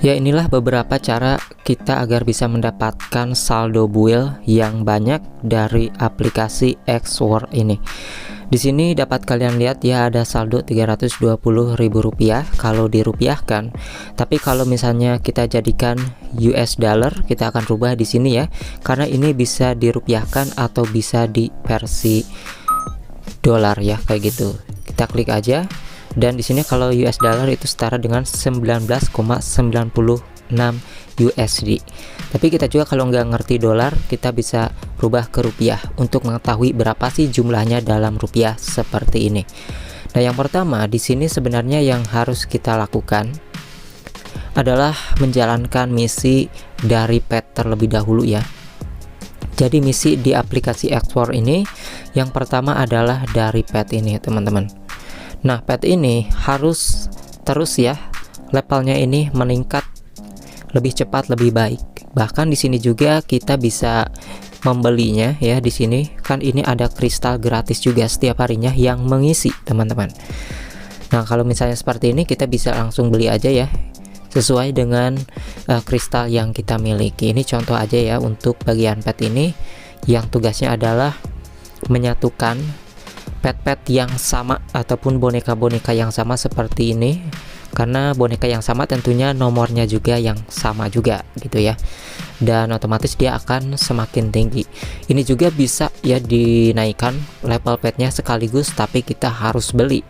Ya, inilah beberapa cara kita agar bisa mendapatkan saldo buil yang banyak dari aplikasi Xworld ini. Di sini dapat kalian lihat ya, ada saldo Rp320.000 kalau dirupiahkan. Tapi kalau misalnya kita jadikan US dollar, kita akan rubah di sini ya. Karena ini bisa dirupiahkan atau bisa di versi dolar ya, kayak gitu. Kita klik aja. Dan di sini kalau US dollar itu setara dengan 19,96 USD. Tapi kita juga kalau nggak ngerti dolar, kita bisa rubah ke rupiah untuk mengetahui berapa sih jumlahnya dalam rupiah seperti ini. Nah, yang pertama di sini sebenarnya yang harus kita lakukan adalah menjalankan misi dari pet terlebih dahulu ya. Jadi misi di aplikasi Xworld ini yang pertama adalah dari pet ini teman-teman. Nah, pet ini harus terus ya levelnya ini meningkat lebih cepat, lebih baik. Bahkan di sini juga kita bisa membelinya ya. Di sini kan ini ada kristal gratis juga setiap harinya yang mengisi teman-teman. Nah, kalau misalnya seperti ini kita bisa langsung beli aja ya, sesuai dengan kristal yang kita miliki. Ini contoh aja ya untuk bagian pet ini yang tugasnya adalah menyatukan pet-pet yang sama ataupun boneka-boneka yang sama seperti ini. Karena boneka yang sama tentunya nomornya juga yang sama juga gitu ya, dan otomatis dia akan semakin tinggi. Ini juga bisa ya dinaikkan level petnya sekaligus, tapi kita harus beli.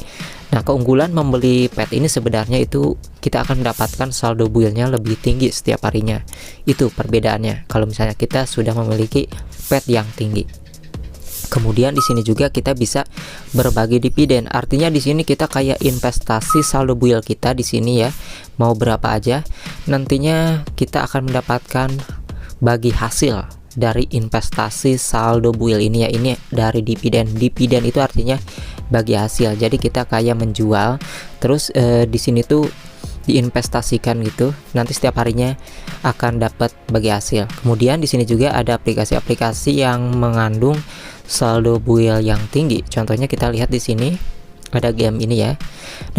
Nah, keunggulan membeli pet ini sebenarnya itu kita akan mendapatkan saldo builnya lebih tinggi setiap harinya. Itu perbedaannya kalau misalnya kita sudah memiliki pet yang tinggi. Kemudian di sini juga kita bisa berbagi dividen. Artinya di sini kita kayak investasi saldo buil kita di sini ya. Mau berapa aja, nantinya kita akan mendapatkan bagi hasil dari investasi saldo buil ini ya. Ini dari dividen. Dividen itu artinya bagi hasil. Jadi kita kayak menjual terus di sini tuh diinvestasikan gitu. Nanti setiap harinya akan dapat bagi hasil. Kemudian di sini juga ada aplikasi-aplikasi yang mengandung saldo buil yang tinggi. Contohnya kita lihat di sini ada game ini ya.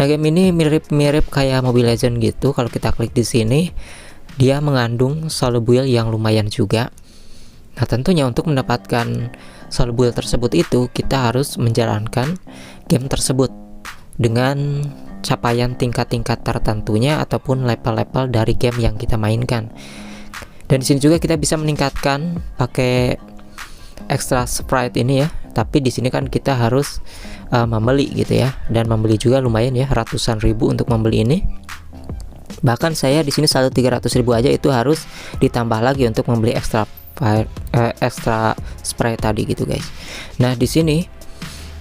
Nah, game ini mirip-mirip kayak Mobile Legends gitu. Kalau kita klik di sini, dia mengandung saldo buil yang lumayan juga. Nah, tentunya untuk mendapatkan saldo buil tersebut itu kita harus menjalankan game tersebut dengan capaian tingkat-tingkat tertentunya ataupun level-level dari game yang kita mainkan. Dan di sini juga kita bisa meningkatkan pakai extra sprite ini ya. Tapi di sini kan kita harus membeli gitu ya, dan membeli juga lumayan ya, ratusan ribu untuk membeli ini. Bahkan saya di sini 1.300.000 aja itu harus ditambah lagi untuk membeli extra sprite tadi gitu guys. Nah, di sini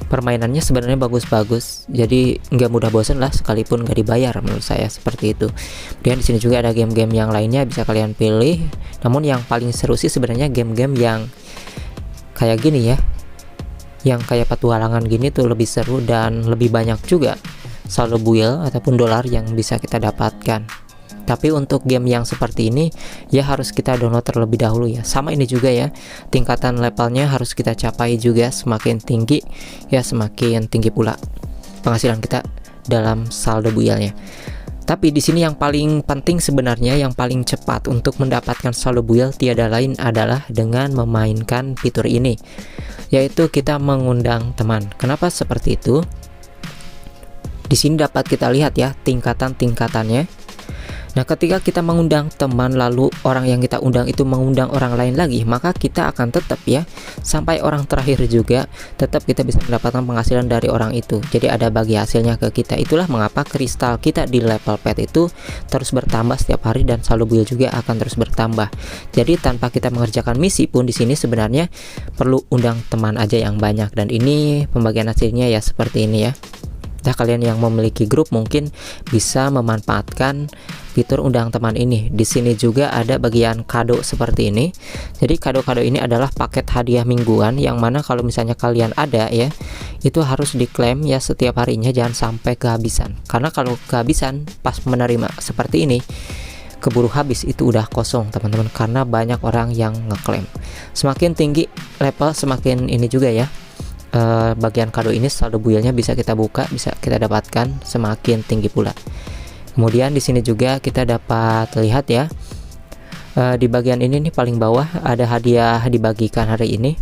permainannya sebenarnya bagus-bagus, jadi nggak mudah bosan lah sekalipun nggak dibayar menurut saya seperti itu. Dan di sini juga ada game-game yang lainnya bisa kalian pilih. Namun yang paling seru sih sebenarnya game-game yang kayak gini ya, yang kayak petualangan gini tuh lebih seru dan lebih banyak juga saldo buil ataupun dolar yang bisa kita dapatkan. Tapi untuk game yang seperti ini ya harus kita download terlebih dahulu ya. Sama ini juga ya, tingkatan levelnya harus kita capai juga. Semakin tinggi ya semakin tinggi pula penghasilan kita dalam saldo builnya. Tapi di sini yang paling penting sebenarnya, yang paling cepat untuk mendapatkan saldo buil tiada lain adalah dengan memainkan fitur ini, yaitu kita mengundang teman. Kenapa seperti itu? Di sini dapat kita lihat ya tingkatan-tingkatannya. Nah, ketika kita mengundang teman lalu orang yang kita undang itu mengundang orang lain lagi, maka kita akan tetap ya sampai orang terakhir juga tetap kita bisa mendapatkan penghasilan dari orang itu. Jadi ada bagi hasilnya ke kita. Itulah mengapa kristal kita di level pet itu terus bertambah setiap hari dan saldo buil juga akan terus bertambah. Jadi tanpa kita mengerjakan misi pun di sini sebenarnya perlu undang teman aja yang banyak, dan ini pembagian hasilnya ya seperti ini ya. Nah, kalian yang memiliki grup mungkin bisa memanfaatkan fitur undang teman ini. Di sini juga ada bagian kado seperti ini. Jadi kado-kado ini adalah paket hadiah mingguan yang mana kalau misalnya kalian ada ya, itu harus diklaim ya setiap harinya, jangan sampai kehabisan. Karena kalau kehabisan pas menerima seperti ini, keburu habis, itu udah kosong teman-teman, karena banyak orang yang ngeklaim. Semakin tinggi level semakin ini juga ya, bagian kado ini saldo builnya bisa kita buka, bisa kita dapatkan semakin tinggi pula. Kemudian di sini juga kita dapat lihat ya, di bagian ini nih paling bawah ada hadiah dibagikan hari ini.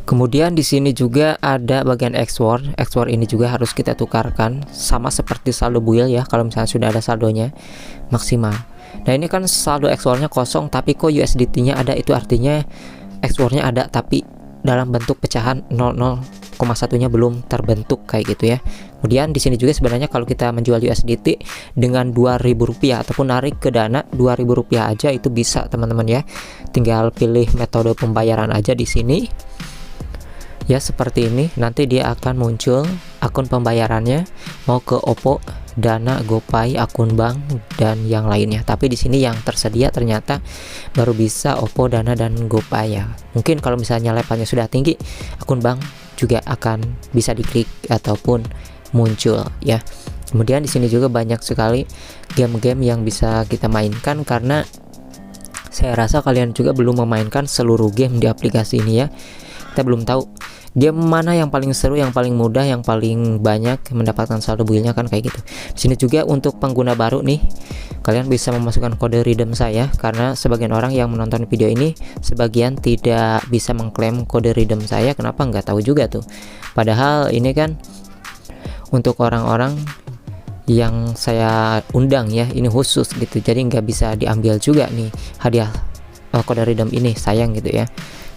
Kemudian di sini juga ada bagian X-Word. X-Word ini juga harus kita tukarkan sama seperti saldo build ya, kalau misalnya sudah ada saldonya maksimal. Nah ini kan saldo X-Word-nya kosong tapi kok USDT-nya ada, itu artinya X-Word-nya ada tapi dalam bentuk pecahan 0,1-nya belum terbentuk kayak gitu ya. Kemudian di sini juga sebenarnya kalau kita menjual USDT dengan Rp2.000 ataupun narik ke Dana Rp2.000 aja itu bisa teman-teman ya. Tinggal pilih metode pembayaran aja di sini. Ya seperti ini, nanti dia akan muncul akun pembayarannya mau ke OPPO, Dana, GoPay, akun bank dan yang lainnya. Tapi di sini yang tersedia ternyata baru bisa OPPO, Dana dan GoPay ya. Mungkin kalau misalnya levelnya sudah tinggi, akun bank juga akan bisa diklik ataupun muncul ya. Kemudian di sini juga banyak sekali game-game yang bisa kita mainkan, karena saya rasa kalian juga belum memainkan seluruh game di aplikasi ini ya. Kita belum tahu game mana yang paling seru, yang paling mudah, yang paling banyak mendapatkan saldo build-nya kan kayak gitu. Di sini juga untuk pengguna baru nih, kalian bisa memasukkan kode redeem saya, karena sebagian orang yang menonton video ini sebagian tidak bisa mengklaim kode redeem saya. Kenapa nggak tahu juga tuh. Padahal ini kan untuk orang-orang yang saya undang ya, ini khusus gitu, jadi nggak bisa diambil juga nih hadiah kode redeem ini, sayang gitu ya.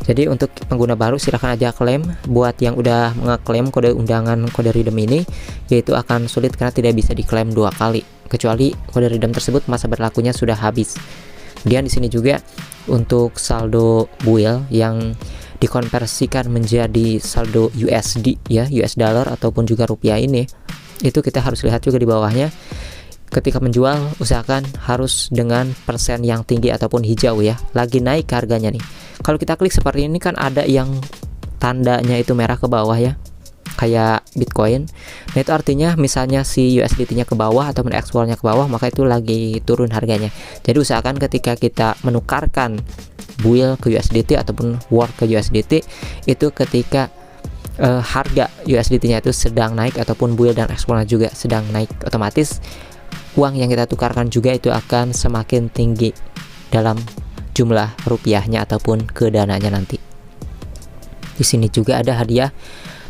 Jadi untuk pengguna baru silahkan aja klaim. Buat yang udah ngeklaim kode undangan kode redeem ini, yaitu akan sulit karena tidak bisa diklaim 2 kali, kecuali kode redeem tersebut masa berlakunya sudah habis. Kemudian di sini juga untuk saldo build yang dikonversikan menjadi saldo USD ya, US dollar ataupun juga rupiah ini, itu kita harus lihat juga di bawahnya. Ketika menjual usahakan harus dengan persen yang tinggi ataupun hijau ya, lagi naik harganya nih. Kalau kita klik seperti ini kan ada yang tandanya itu merah ke bawah ya, kayak Bitcoin. Nah itu artinya misalnya si USDT-nya ke bawah ataupun X-Word-nya ke bawah, maka itu lagi turun harganya. Jadi usahakan ketika kita menukarkan build ke USDT ataupun Word ke USDT, itu ketika harga USDT-nya itu sedang naik ataupun build dan X-Word-nya juga sedang naik, otomatis uang yang kita tukarkan juga itu akan semakin tinggi dalam jumlah rupiahnya ataupun ke dananya nanti. Di sini juga ada hadiah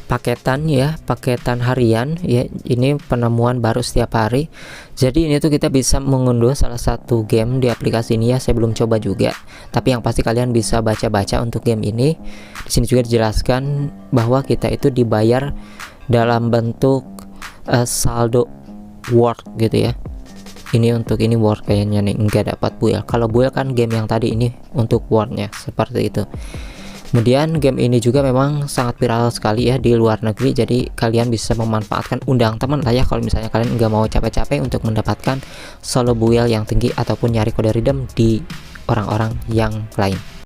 paketan ya, paketan harian ya. Ini penemuan baru setiap hari. Jadi ini tuh kita bisa mengunduh salah satu game di aplikasi ini ya. Saya belum coba juga, tapi yang pasti kalian bisa baca-baca untuk game ini. Di sini juga dijelaskan bahwa kita itu dibayar dalam bentuk saldo Word gitu ya. Ini untuk ini Word kayaknya nih, nggak dapat build. Kalau build kan game yang tadi, ini untuk Word-nya seperti itu. Kemudian game ini juga memang sangat viral sekali ya di luar negeri, jadi kalian bisa memanfaatkan, undang teman lah ya kalau misalnya kalian nggak mau capek-capek untuk mendapatkan solo build yang tinggi ataupun nyari kode redeem di orang-orang yang lain.